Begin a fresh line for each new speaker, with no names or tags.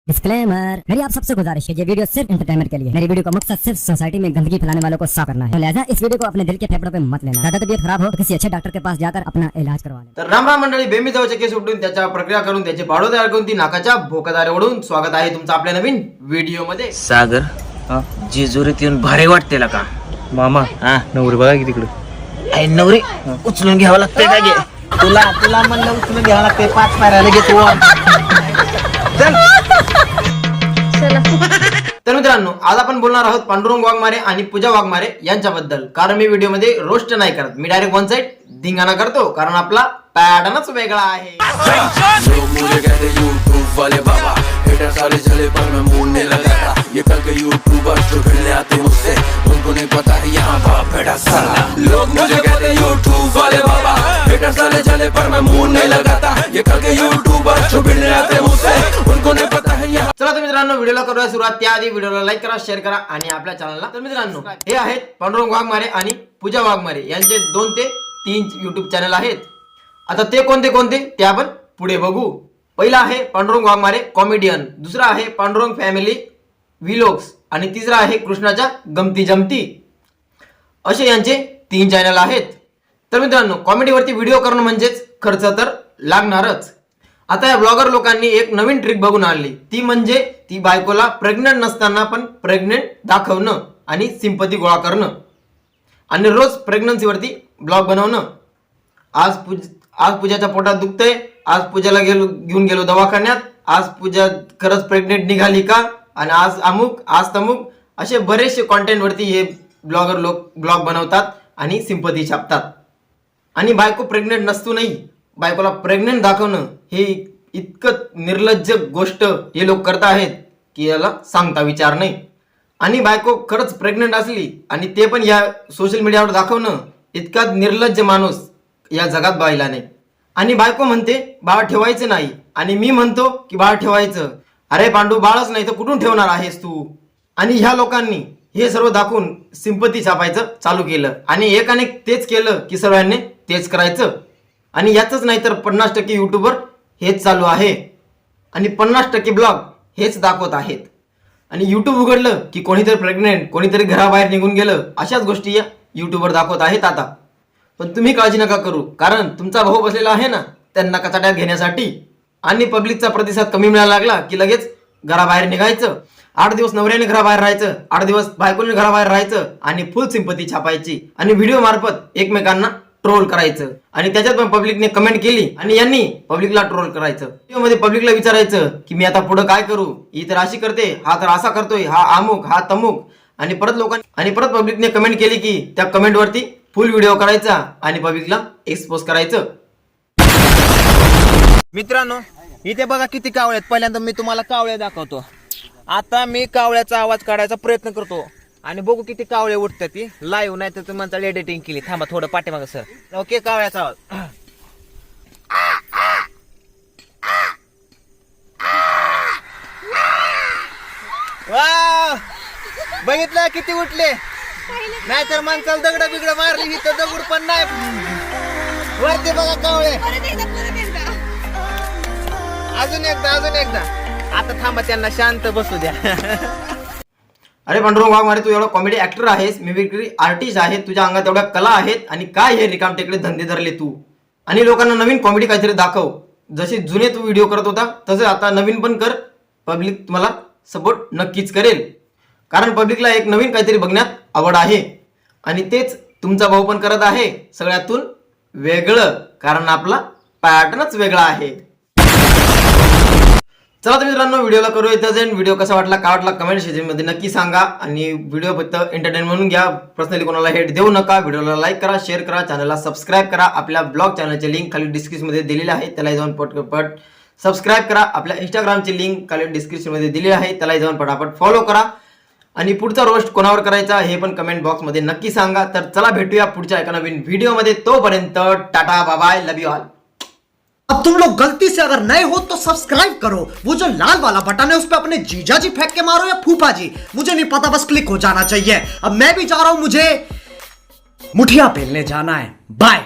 Disclaimer, मेरी आप सबसे गुजारिश है, ये वीडियो सिर्फ एंटरटेनमेंट के लिए। मेरी वीडियो का मकसद सिर्फ सोसाइटी में गंदगी फैलाने वालों को साफ करना है, तो लिहाजा इस वीडियो को अपने दिल के फेफड़ों पे मत लेना। ज्यादा तबीयत खराब हो तो किसी अच्छे डॉक्टर के पास जाकर अपना इलाज करवा लेना।
तर राम मंडळी, बेमिजावचे केस उपटून त्याच्या प्रक्रिया करून त्याचे पाडो तयार करून ती नाकाच्या भोकादारे ओढून स्वागत आहे तुमचं आपल्या नवीन व्हिडिओ मध्ये।
सागर जेजुरीत येऊन भारी वाटते का
मामा? नवरी बघा की तिकडे.
आई नवरी उचलून घ्यावं लागतंय का गे? तुला म्हणलं उचलून घ्यावं लागतंय, 5 पायऱ्याला घेतो चल.
तर मित्रांनो, आज आपण बोलणार आहोत पांडुरंग वाघमारे आणि पूजा वाघमारे यांच्याबद्दल। कारण मी व्हिडिओ मध्ये रोस्ट नाही करत, मी डायरेक्ट वन साइड धिंगाणा करतो, कारण आपला पॅटर्नच वेगळा आहे।
लोग मुझे कहते यूट्यूब वाले बाबा, हेटर सारे चले पर मैं मुंह नहीं लगाता। ये कल के यूट्यूबर जो भिड़ने आते मुझसे, उनको नहीं पता है यहाँ बाप बेटा साला। लोग मुझे कहते यूट्यूब वाले बाबा, हेटर सारे चले पर मैं मुंह नहीं लगाता। ये कल के यूट्यूबर जो भिड़ने आते मुझसे, उनको नहीं पता है यहाँ।
चला तर मित्रांनो, व्हिडिओला करूया सुरुवात। त्याआधी व्हिडिओला लाईक करा, शेअर करा आणि आपल्या चॅनलला। तर मित्रांनो, हे आहेत पांडुरंग वाघमारे आणि पूजा वाघमारे यांचे 2 ते 3 YouTube चॅनल आहेत। आता ते कोणते ते आपण पुढे बघू। पहिला आहे पांडुरंग वाघमारे कॉमेडियन, दुसरा आहे पांडुरंग फॅमिली व्लॉग्स आणि तिसरा आहे कृष्णाच्या गमती जमती, असे यांचे 3 चॅनल आहेत। तर मित्रांनो, कॉमेडीवरती व्हिडिओ करणं म्हणजेच खर्च तर लागणारच। आता या ब्लॉगर लोकांनी एक नवीन ट्रिक बघून आणली, ती म्हणजे ती बायकोला प्रेग्नंट नसताना पण प्रेग्नंट दाखवणं आणि सिंपती गोळा करणं आणि रोज प्रेग्नन्सीवरती ब्लॉग बनवणं। आज पूजाच्या पोटात दुखतंय, आज पूजाला घेऊन गेलो दवाखान्यात, आज पूजा खरंच प्रेग्नेंट निघाली का, आणि आज अमुक आज तमुक, असे बरेचसे कॉन्टेंट वरती हे ब्लॉगर लोक ब्लॉग बनवतात आणि सिंपती छापतात। आणि बायको प्रेग्नेंट नसतानाही बायकोला प्रेग्नेंट दाखवणं हे इतकं निर्लज्ज गोष्ट हे लोक करत आहेत की याला सांगता विचार नाही। आणि बायको खरंच प्रेग्नेंट असली आणि ते पण या सोशल मीडियावर दाखवणं, इतका निर्लज्ज माणूस या जगात पाहिला नाही। आणि बायको म्हणते बाळ ठेवायचं नाही, आणि मी म्हणतो की बाळ ठेवायचं। अरे पांडू, बाळच नाही तर कुठून ठेवणार आहेस तू? आणि ह्या लोकांनी हे सर्व दाखवून सिंपती छापायचं चालू केलं, आणि एकाने तेच केलं की सर्वांनी तेच करायचं। आणि याचंच नाही तर 50% यूट्यूबर हेच चालू आहे, आणि 50% ब्लॉग हेच दाखवत आहेत। आणि यूट्यूब उघडलं की कोणीतरी प्रेग्नेंट, कोणीतरी घराबाहेर निघून गेलं, अशाच गोष्टी या यूट्यूबवर दाखवत आहेत आता। पण तुम्ही काळजी नका करू, कारण तुमचा भाऊ बसलेला आहे ना त्यांना कचाट्यात घेण्यासाठी। आणि पब्लिकचा प्रतिसाद कमी मिळायला लागला की लगेच घराबाहेर निघायचं, 8 दिवस नवऱ्याने घराबाहेर राहायचं, 8 दिवस बायकोने घराबाहेर राहायचं, आणि फुल सिंपती छापायची आणि व्हिडिओ मार्फत एकमेकांना ट्रोल करायचं। आणि त्याच्यात पण पब्लिकने कमेंट केली आणि यांनी पब्लिकला ट्रोल करायचं। व्हिडिओ मध्ये पब्लिकला विचारायचं की मी आता पुढे काय करू, ही तर अशी करते, हा तर असा करतोय, हा अमुक हा तमुक। आणि परत पब्लिकने कमेंट केली की त्या कमेंट वरती फुल व्हिडिओ करायचा आणि पब्लिकला एक्सपोज करायचं।
मित्रांनो, इथे बघा किती कावळे आहेत। पहिल्यांदा मी तुम्हाला कावळे दाखवतो। आता मी कावळ्याचा आवाज काढायचा प्रयत्न करतो आणि बघू किती कावळे उठतात ती लाईव्ह, नाही तर तुम्हाला एडिटिंग केली। थांबा थोडं पाठीमागं सर। ओके, कावळ्याचा आवाज। वाव, बघितलं किती उठले? नाहीतर माणसाला दगड बिगड मारली, ही तर दगड पण नाही। वरती बघा कावळे, अजून एकदा। आता थांबा, त्यांना शांत बसू द्या।
अरे पांडुरंग वाघमारे, तू एवढा कॉमेडी ऍक्टर आहेस, मिमिक्री आर्टिस्ट आहे, तुझ्या अंगात एवढ्या कला आहेत, आणि काय हे रिकामटेकडे धंदे धरले तू? आणि लोकांना नवीन कॉमेडी काहीतरी दाखव। जसे जुने तू व्हिडिओ करत होता तसे आता नवीन पण कर, पब्लिक तुम्हाला सपोर्ट नक्कीच करेल। कारण पब्लिकला एक नवीन काहीतरी बघण्यात आवड आहे, आणि तेच तुमचा भाऊ पण करत आहे, सगळ्यातून वेगळं, कारण आपला पॅटर्नच वेगळा आहे। चला तर मित्रांनो, व्हिडिओला करू इथं एंड। व्हिडिओ कसा वाटला, काय वाटला, कमेंट सेक्शनमध्ये नक्की सांगा। आणि व्हिडिओ फक्त एंटरटेन म्हणून घ्या, पर्सनली कोणाला हेट देऊ नका। व्हिडिओला लाईक करा, शेअर करा, चॅनलला सबस्क्राईब करा। आपल्या ब्लॉग चॅनलचे लिंक खाली डिस्क्रिप्शनमध्ये दिलेले आहे, त्याला जाऊन पट सबस्क्राईब करा। आपल्या इंस्टाग्रामची लिंक खाली डिस्क्रिप्शनमध्ये दिलेली आहे, त्याला जाऊन पटापट फॉलो करा। आणि पुढचा रोस्ट कोणावर करायचा हे पण कमेंट बॉक्समध्ये नक्की सांगा। तर चला भेटूया पुढच्या एका नवीन व्हिडिओमध्ये, तोपर्यंत ta-ta bye bye, love you all.
अब तुम लोग गलती से अगर नए हो तो सब्सक्राइब करो, वो जो लाल वाला बटन है उस पे अपने जीजा जी फेंक के मारो या फूफा जी, मुझे नहीं पता, बस क्लिक हो जाना चाहिए। अब मैं भी जा रहा हूं, मुझे मुठिया पेलने जाना है। बाय।